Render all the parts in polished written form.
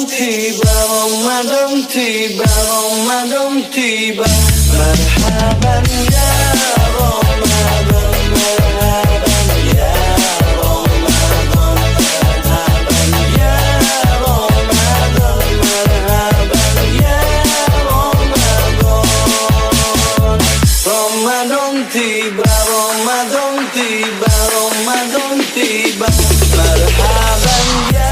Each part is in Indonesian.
tiba, Ramadan tiba, Ramadan tiba. Marhaban ya Ramadan, marhaban ya Ramadan, marhaban ya Ramadan, marhaban ya Ramadan. Ramadan tiba, Ramadan tiba, Ramadan tiba. Marhaban ya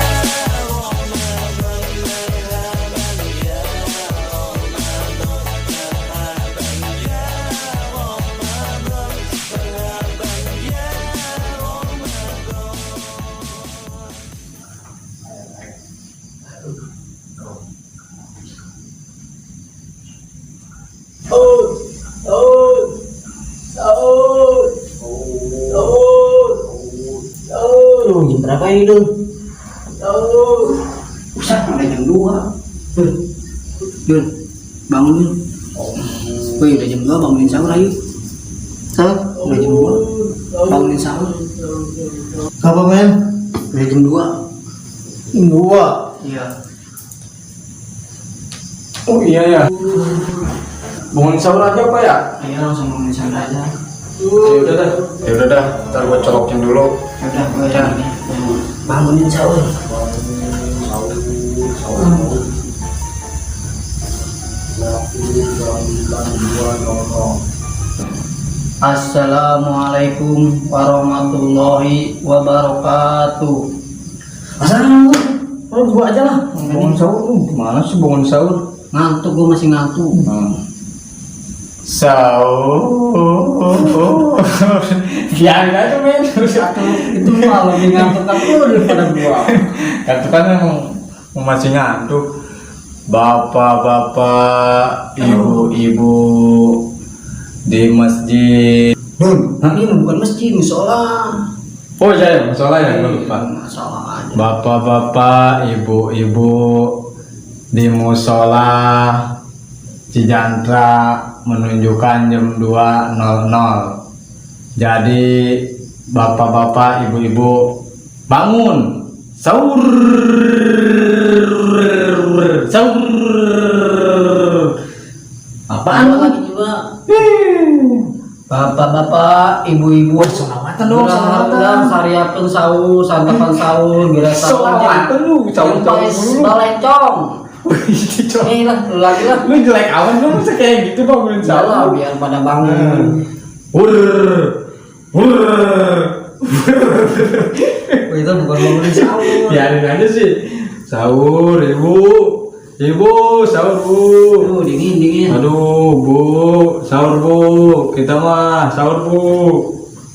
Jam berapa ini dong? Usah udah jam 2. Dun, bangun Dun. Wih, udah jam 2 bangunin sahur ayo. Sahur, udah jam 2 bangunin sahur. Apa men? Udah jam 2. Jam 2? Iya. Oh iya ya. Bangun sahur aja apa ya? Ayo langsung bangunin sahur aja. Ya udah dah, ntar gua colokin dulu. Udah, bangunin sahur. Assalamualaikum warahmatullahi wabarakatuh. Assalamualaikum. Oh, gua aja lah. Bangun sahur lu. Gimana sih bangun sahur? Ngantuk, gue masih ngantuk. Sahur. Biarin aja men. Itu malah lebih ngantuk aku daripada gua. Kan kan emang masih ngantuk. Bapak-bapak, ibu-ibu di masjid. Nah ini bukan masjid, musola. Oh iya, musola ya, gue lupa. Masalah aja. Bapak-bapak, ibu-ibu di musola Cijantra menunjukkan jam 2.00. Jadi bapak-bapak, ibu-ibu bangun sahur. Sahur. Apaan lagi juga? Bapak-bapak, ibu-ibu, Sholawatan dong, udah sholawatan. sariapan sahur, santapan sahur, gira Sholawatan lu, sahur-sahur dulu. balencong. Nih lah, lu lagi lah. Lu jelek amat lu masa kayak gitu bangunin Salah, sahur. biar pada bangun. Wur. Oh, itu bukan bangunin sahur. Biarin aja sih. Sahur, ibu. Ibu, sahur bu. Aduh, dingin. Aduh, bu, sahur bu. Kita mah sahur bu.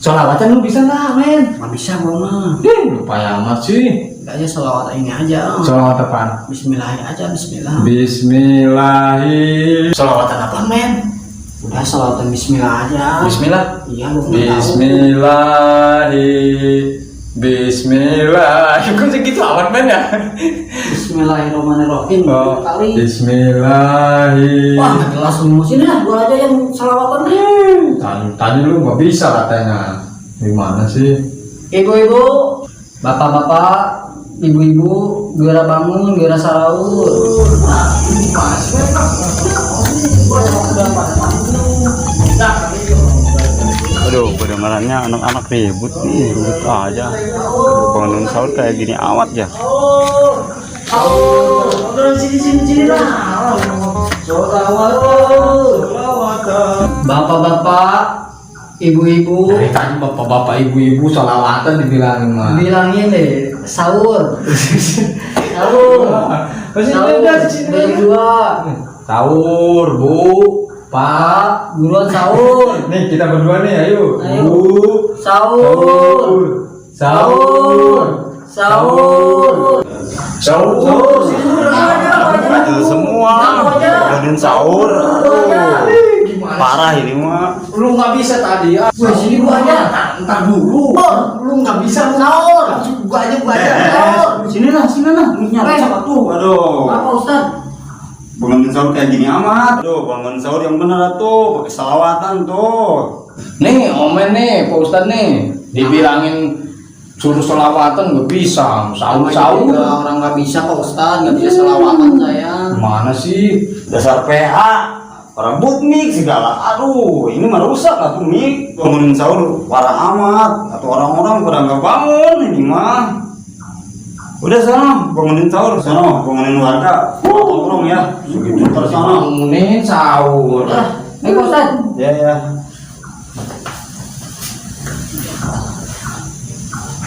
Sholawatan lu bisa nggak, men? Nggak bisa gua mah. Lupa amat sih. Aja sholawat ini aja. Sholawat apaan? Bismillah aja, bismillah. Bismillahi. Sholawatan apa, men? Udah sholawatan bismillah aja. Bismillah. Iya, lu nggak tahu. Bismillahi. Bismillah. Kok segitu amat, men ya? Bismillahirrahmanirrahim. Oh, Kali. Bismillahi. Wah, nggak jelas semua sini dah. Gua aja yang sholawatan nih. Tadi lu nggak bisa katanya. Gimana sih? Ibu-ibu, bapak-bapak, ibu-ibu, gerak bangun, gerak sahur. Aduh, kedengarannya anak-anak ribut nih, ribut aja. Bangun sahur kayak gini awat ya. Udah sini lah. Bapak-bapak, ibu-ibu, Dari tadi bapak-bapak, ibu-ibu sholawatan dibilangin mah. bilangin deh sahur. Sahur. Berdua. Sahur, bu, pak. Buruan sahur. Nih kita berdua nih, ayo. Ayo. Bu, Sahur. sahur, Sahur. sahur. Itu semua bangun sahur. Parah ini mah. Lu nggak bisa tadi. Wah, sini gua aja. Entar dulu. Lu nggak bisa Sahur. Gua aja. Sahur. Sini lah. Minyak tuh. Aduh. Apa Ustaz? Bangun sahur kayak gini amat. Aduh, bangun sahur yang bener tuh, pakai salawatan tuh. Nih, omen nih, Pak Ustadz nih. Dibilangin suruh selawatan nggak bisa, sahur Orang nggak bisa Pak Ustadz, nggak bisa selawatan saya. mana sih? Dasar PH, rebut mic segala. Aduh, ini mah rusak atuh mic. Bangunin sahur parah amat. Atau orang-orang pada nggak bangun ini mah. Udah sana bangunin sahur, sana bangunin warga. Tolong ya, segitu terus sana. Bangunin sahur. Pak Ustadz. Ya ya.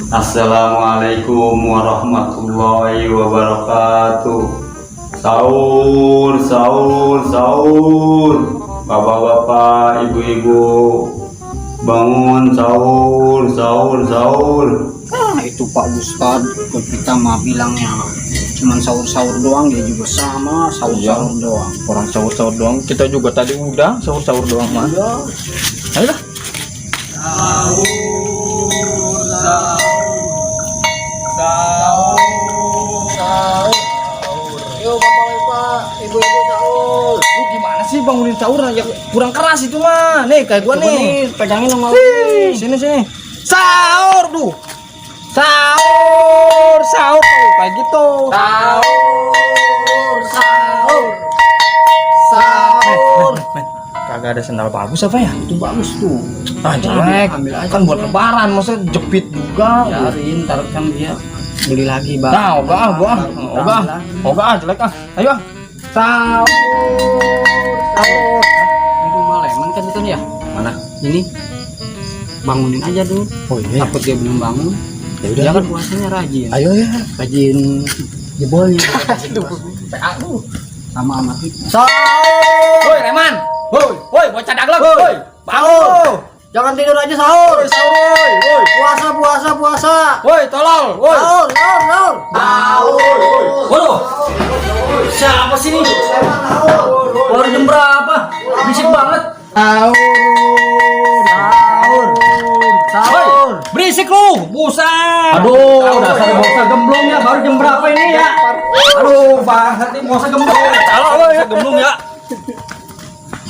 Assalamualaikum warahmatullahi wabarakatuh. Sahur, sahur, sahur. Bapak-bapak, ibu-ibu, bangun sahur, sahur, sahur. Nah itu Pak Ustadz, kita mah bilangnya cuman sahur-sahur doang, dia juga sama sahur-sahur doang. Orang sahur-sahur doang, kita juga tadi udah sahur-sahur doang mah. Ayo lah. Yuk bapak-bapak, ibu-ibu sahur. Lu gimana sih bangunin sahur ya kurang keras itu mah. Nih kayak gua nih. Pegangin sama Sini sini. Sahur tuh. Sahur, sahur tuh kayak gitu. sahur, sahur, sahur. Kagak ada sendal bagus apa ya? Itu bagus tuh. Ah jelek. Ambil aja. Kan buat lebaran, masa jepit juga. Biarin, ntar kan dia beli lagi bang. Nah, ogah, jelek ah. Ayo ah. Sahur, sahur. Ini rumah lemon kan itu ya? Mana? Ini bangunin aja dulu. Oh iya. Takut dia belum bangun. Ya udah. Dia kan puasanya rajin. Ayo ya. Rajin jebolnya. PA lu. Sama amat kita. Sahur. Woi, Reman. Woi, bocah daglek. Woi, bangun. Jangan tidur aja sahur. Sahur, woi. Puasa. Woi, tolol. Woi. Sahur. Waduh. Siapa sih ini? Baru jam berapa? Bisik banget. Sahur. Berisik lu, buset. Aduh, dasar bosa gemblong ya. Baru jam berapa ini ya? Aduh, bangsat ini bosa gemblong. Salah lu ya gemblong ya.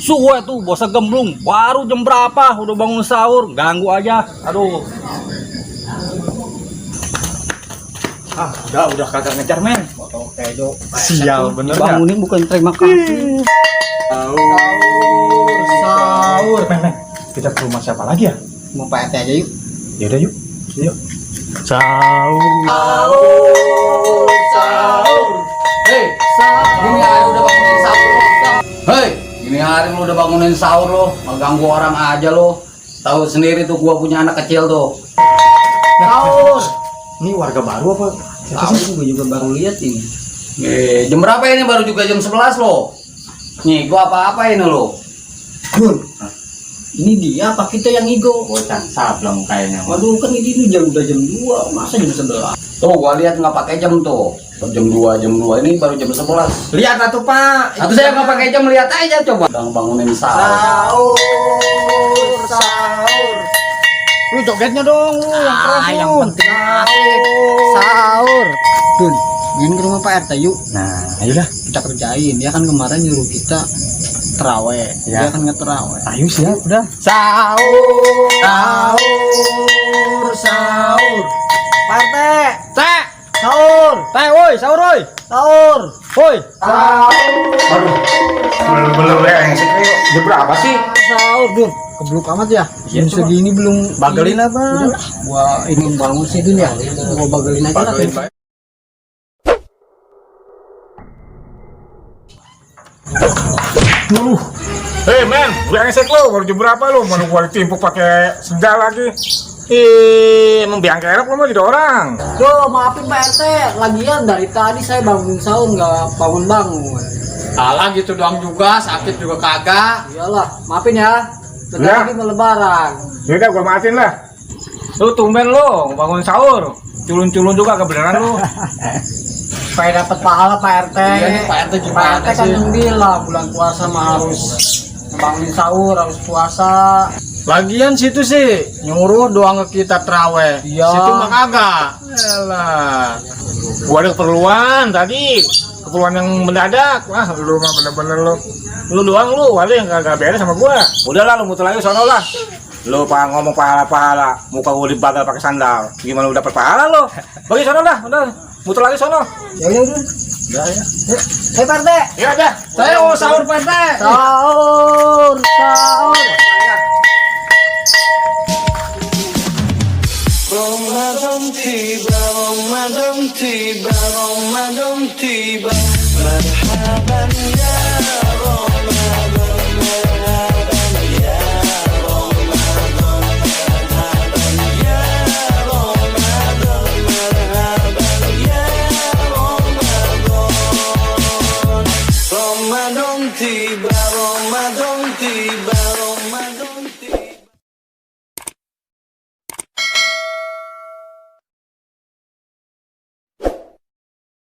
Suwe tuh bosa gemblong. Baru jam berapa? Udah bangun sahur, ganggu aja. Aduh. Ah, udah kagak ngejar men. Oke, Dok. Sial bener ya. Bangunin bukan terima kasih. Sahur. Men, kita ke rumah siapa lagi ya? Mau Pak RT aja yuk. Ya udah yuk. Yuk. Sahur. Hei, ini hari udah bangunin sahur. Hei, ini hari lu udah bangunin sahur lo, ngeganggu orang aja lo. Tahu sendiri tuh gua punya anak kecil tuh. Sahur. Ini warga baru apa? Tahu gua juga baru lihat ini. Jam berapa ini? Baru juga jam 11 lo. Nih, gua apa-apa ini lo? Gun. Ini dia apa kita yang ngigo? Bocah sableng kayaknya. Waduh, kan ini udah jam 2, masa jam 11? Tuh, gua lihat nggak pakai jam tuh. Jam 2 ini baru jam 11. Lihat atuh, Pak. Atau saya nggak pakai jam, lihat aja coba. Sedang bangunin sahur. Lu jogetnya dong, lu yang keras lu. Yang penting asik. Sahur. Dun, ingin ke rumah Pak RT yuk. Nah, ayolah. Kita kerjain. Dia kan kemarin nyuruh kita terawih. Ya. Dia kan ngeterawih. Ayo siap udah. Sahur. Pak RT. Teh. Sahur. Teh, woi, sahur woi. Sahur. Woi. Aduh, bener-bener brengsek nih. Jam berapa sih? Sahur, Dun. Kebluk amat ya. Iya, Jam segini belum Bagelin apa? Udahlah, gua ini bangun sih Dun ya. Gua bagelin aja lah. Hei men, brengsek lo, baru jam berapa lo? Mana gua ditimpuk pakai sendal lagi. Emang biang kerok lo mah jadi orang. Duh, maafin Pak RT. Lagian dari tadi saya bangun sahur nggak bangun-bangun. Salah gitu doang juga, sakit juga kagak. Iyalah, maafin ya. Bentar Ya. lagi mau lebaran. Yaudah gua maafin lah. Lu tumben lo, bangun sahur. Culun-culun juga kebenaran lo. Supaya dapat pahala Pak RT. Iya nih, Pak RT gimana Pak RT kan sih? yang bilang bulan puasa mah harus bangun sahur, harus puasa. Lagian situ sih nyuruh doang ke kita terawih. Iya. Situ mah kagak. Yalah. Gua ada keperluan tadi. Keperluan yang mendadak. Wah, lu mah bener-bener lo. Lu doang lu, ada yang kagak beres sama gua. Udahlah lu muter lagi sono lah. Lo pak ngomong pahala-pahala, muka gue dibagal pakai sandal. Gimana udah dapat pahala lo? Bagi sono dah, udah. Muter lagi sono. Ya udah. Ya ya. Hei Pak RT. Ya dah. Saya mau sahur Pak RT. Sahur. Ramadan tiba, Ramadan tiba, Ramadan tiba. Marhaban ya